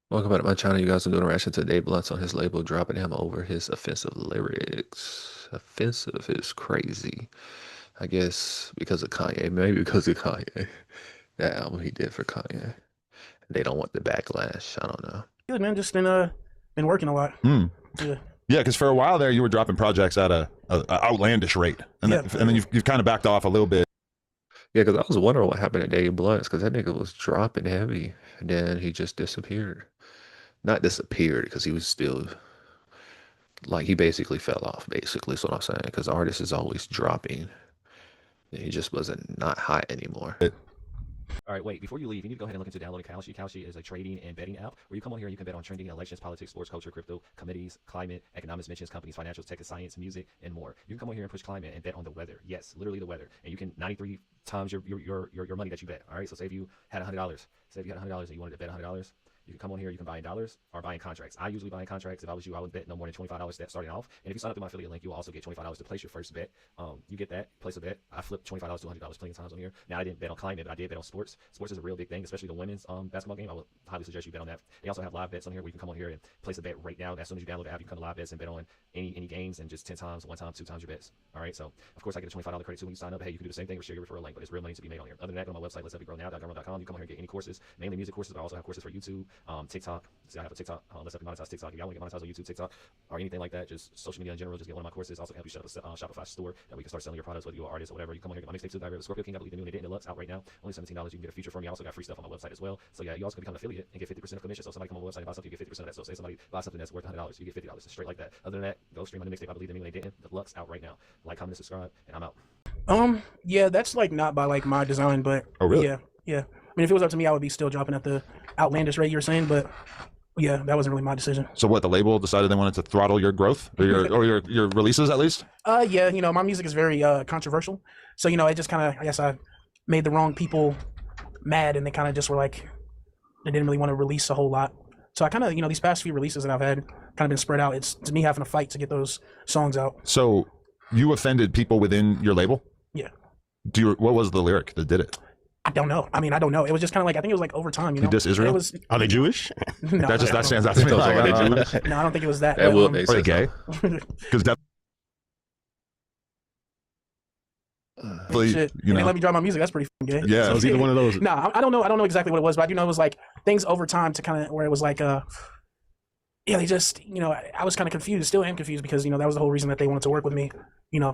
Welcome back to my channel. You guys are doing a reaction to Dave Blunt's on his label, dropping him over his offensive lyrics. Offensive is crazy. I guess because of Kanye, maybe because of Kanye. That album he did for Kanye. They don't want the backlash. I don't know. Good, man. Just been working a lot. Mm. Yeah. Yeah, because for a while there, you were dropping projects at a outlandish rate, and Yeah. then you've kind of backed off a little bit. Yeah, because I was wondering what happened to Dave Blunt's because that nigga was dropping heavy. And then he just disappeared. Not disappeared because he was still like he basically fell off, basically, is what I'm saying. Because artists is always dropping. He just wasn't not hot anymore. All right, wait, before you leave, you need to go ahead and look into downloading Kalshi. Kalshi is a trading and betting app where you come on here and you can bet on trending elections, politics, sports, culture, crypto, committees, climate, economics, mentions, companies, financials, tech, science, music, and more. You can come on here and push climate and bet on the weather. Yes, literally the weather. And you can 93 times your money that you bet. All right, so say if you had $100, say if you had $100 and you wanted to bet $100, you can come on here, you can buy in dollars or buy in contracts. I usually buy in contracts. If I was you, I would bet no more than $25 starting off. And if you sign up to my affiliate link, you will also get $25 to place your first bet. You get that, place a bet. I flipped $25 to $100 plenty of times on here. Now, I didn't bet on climate, but I did bet on sports. Sports is a real big thing, especially the women's basketball game. I would highly suggest you bet on that. They also have live bets on here where you can come on here and place a bet right now. As soon as you download the app, you can come to live bets and bet on any games and just 10 times, one time, two times your bets. All right, so of course I get a $25 credit too when you sign up. Hey, you can do the same thing, share your referral link, but it's real money to be made on here. Other than that, go to my website, LetsHelpYougrownow.com. You come on here and get any courses, mainly music courses, but I also have courses for YouTube, TikTok. See, I have a TikTok. Let's help you monetize TikTok. If y'all want to get monetized on YouTube, TikTok, or anything like that, just social media in general, just get one of my courses. Also help you set up a Shopify store that we can start selling your products, whether you're an artist or whatever. You come on here, get my mixtape too, Diary of the Scorpio King. I believe in doing it deluxe out right now. Only $17. You can get a feature from me. I also got free stuff on my website as well. So yeah, you also can become an affiliate and get 50% of commission. So somebody come on my website and buy something, you get 50% of that. So say somebody buys something that's worth $100, you get $50. It's straight like that. Other than that, go stream on the mixtape. I believe in me when they didn't. Deluxe out right now. Like, comment, and subscribe, and I'm out. Yeah, that's like not by like my design, but Oh, really? yeah. I mean, if it was up to me, I would be still dropping at the outlandish rate you're saying, but yeah, that wasn't really my decision. So what? The label decided they wanted to throttle your growth or your releases at least. Yeah, my music is very controversial, so it just kind of, I guess, I made the wrong people mad, and they kind of just were like, they didn't really want to release a whole lot. So I kind of, these past few releases that I've had kind of been spread out. It's me having to fight to get those songs out. So you offended people within your label. Yeah. What was the lyric that did it? I don't know. I mean, I don't know. It was just kind of like, I think it was like over time, You diss Israel? It was, Are they Jewish? no, That stands out to me. Like, Are they Jewish? no, I don't think it was that. That but, would make are they sense. gay? Because definitely, shit. And they let me drop my music. That's pretty gay. Yeah. So it's either one of those. No, I don't know. I don't know exactly what it was, but I do know it was like things over time to kind of where it was like, yeah, they just, I was kind of confused, still am confused because, that was the whole reason that they wanted to work with me,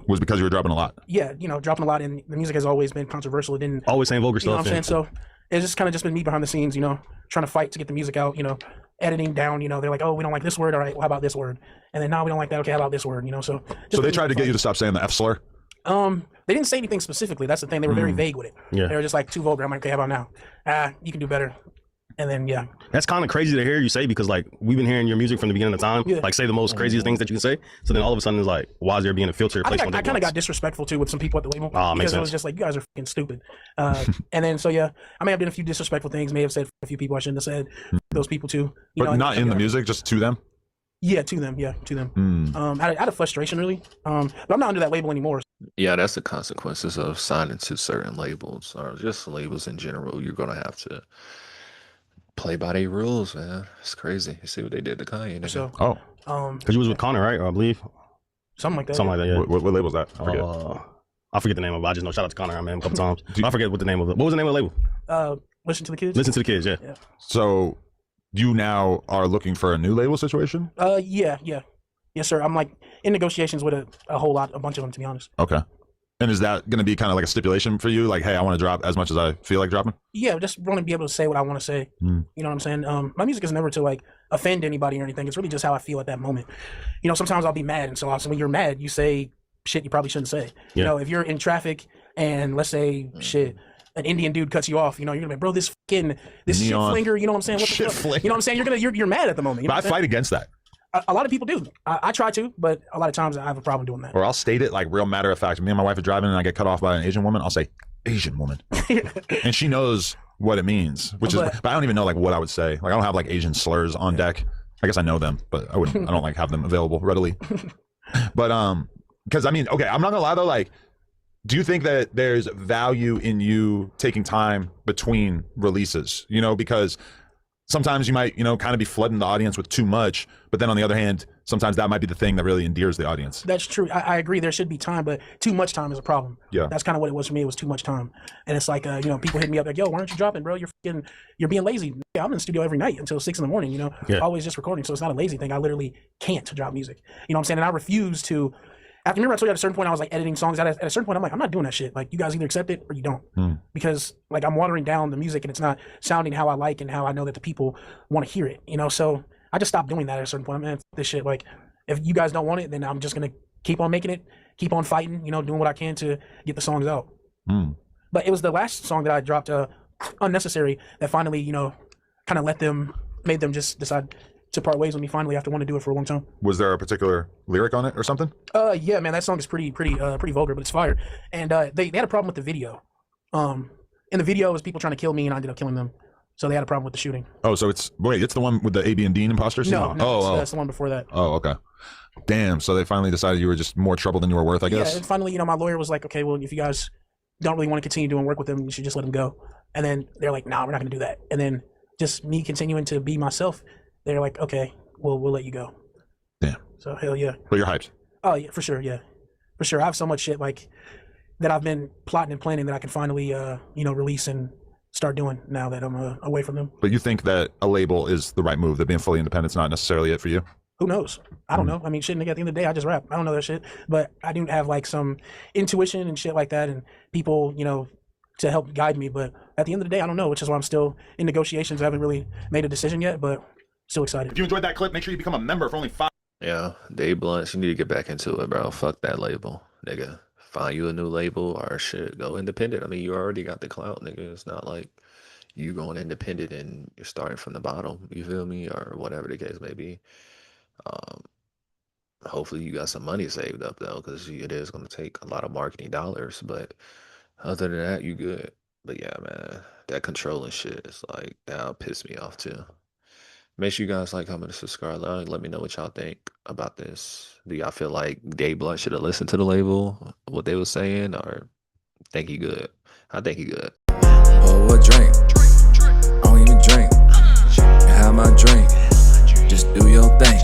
was because you were dropping a lot. yeah, dropping a lot, and the music has always been controversial. It didn't, Always saying vulgar you know what stuff. I'm saying? So it's just kind of just been me behind the scenes, trying to fight to get the music out, editing down, they're like, oh, we don't like this word. All right, well, how about this word? And then now we don't like that. Okay, how about this word? So So they tried to get you to stop saying the F slur. They didn't say anything specifically. That's the thing. They were very vague with it. Yeah. They were just like too vulgar. I'm like, okay, how about now? You can do better. And then, yeah. That's kind of crazy to hear you say because like we've been hearing your music from the beginning of time. Yeah. Like say the most craziest things that you can say. So then all of a sudden it's like, why is there being a filter I placed think on I kind of that? got disrespectful too with some people at the label Ah, makes because it was sense. just like, you guys are fucking stupid. And then, so yeah, I may have done a few disrespectful things, may have said a few people I shouldn't have said, those people too. But not in the music, just to them. Yeah, to them. Yeah, to them. Out of frustration, really. But I'm not under that label anymore. Yeah, that's the consequences of signing to certain labels or just labels in general. You're gonna have to play by their rules, man. It's crazy. You see what they did to Kanye, nigga. So, Oh, Because you was with Connor, right? Or I believe something like that. something like that. Yeah. what label's that? I forget. I forget the name of it. I just know. Shout out to Connor. I met him a couple times. I forget what the name of it. What was the name of the label? Listen to the kids. Listen to the kids. Yeah. So you now are looking for a new label situation? Yeah. Yes, sir. I'm like in negotiations with a bunch of them, to be honest. Okay. And is that going to be kind of like a stipulation for you? Like, hey, I want to drop as much as I feel like dropping? Yeah, just want to be able to say what I want to say. You know what I'm saying? My music is never to like offend anybody or anything. It's really just how I feel at that moment. Sometimes I'll be mad, and so when you're mad, you say shit you probably shouldn't say. Yeah. If you're in traffic and let's say shit, an Indian dude cuts you off, you're gonna be like, bro, this shit Neon. flinger, you know what I'm saying? What the Shit fuck? flinger. You know what I'm saying? You're mad at the moment. You know But I what I'm fight against that. saying? A lot of people do. I try to, but a lot of times I have a problem doing that. Or I'll state it like real matter of fact. Me and my wife are driving and I get cut off by an Asian woman. I'll say, Asian woman. And she knows what it means, but I don't even know like what I would say. Like I don't have like Asian slurs on deck. I guess I know them, but I don't like have them available readily. But because I mean, okay, I'm not gonna lie though, like, do you think that there's value in you taking time between releases? Because sometimes you might, kind of be flooding the audience with too much, but then on the other hand, sometimes that might be the thing that really endears the audience. That's true. I agree. There should be time, but too much time is a problem. Yeah. That's kind of what it was for me. It was too much time. And it's like, people hit me up like, yo, why aren't you dropping, bro? You're being lazy. Yeah, I'm in the studio every night until 6 a.m, always just recording. So it's not a lazy thing. I literally can't drop music. You know what I'm saying? And I refuse to. Remember I told you at a certain point I was like editing songs. At a certain point, I'm like, I'm not doing that shit. Like, you guys either accept it or you don't. Because like I'm watering down the music and it's not sounding how I like and how I know that the people want to hear it. So I just stopped doing that at a certain point. Man, this shit, like, if you guys don't want it, then I'm just gonna keep on making it, keep on fighting, doing what I can to get the songs out. But it was the last song that I dropped, Unnecessary, that finally, kind of made them just decide to part ways with me finally after wanting to do it for a long time. Was there a particular lyric on it or something? Yeah, man, that song is pretty vulgar, but it's fire. And they had a problem with the video. In the video, it was people trying to kill me, and I ended up killing them. So they had a problem with the shooting. Oh, so it's the one with the AB and Dean imposters? No, that's the one before that. Oh, okay. Damn. So they finally decided you were just more trouble than you were worth, I guess. Yeah, and finally, my lawyer was like, okay, well, if you guys don't really want to continue doing work with them, you should just let them go. And then they're like, nah, we're not going to do that. And then just me continuing to be myself, they're like, okay, well, we'll let you go. Damn. So hell yeah. But you're hyped. Oh yeah, for sure. Yeah, for sure. I have so much shit like that I've been plotting and planning that I can finally, release and start doing now that I'm away from them. But you think that a label is the right move? That being fully independent is not necessarily it for you? Who knows? I don't know. I mean, shit, nigga, at the end of the day, I just rap. I don't know that shit. But I do have like some intuition and shit like that and people, to help guide me. But at the end of the day, I don't know, which is why I'm still in negotiations. I haven't really made a decision yet, but still excited. If you enjoyed that clip, make sure you become a member for only $5. Yeah, Dave Blunt, you need to get back into it, bro. Fuck that label, nigga. Find you a new label or shit. Go independent. I mean, you already got the clout, nigga. It's not like you going independent and you're starting from the bottom. You feel me? Or whatever the case may be. Hopefully you got some money saved up though, because it is going to take a lot of marketing dollars. But other than that, you good. But yeah, man, that controlling shit is like, that'll piss me off too. Make sure you guys like, comment, and subscribe. Let me know what y'all think about this. Do y'all feel like Dave Blunt should have listened to the label, what they were saying, or think he good? I think he good. Oh, what drink? I don't even drink. Have my drink. Just do your thing.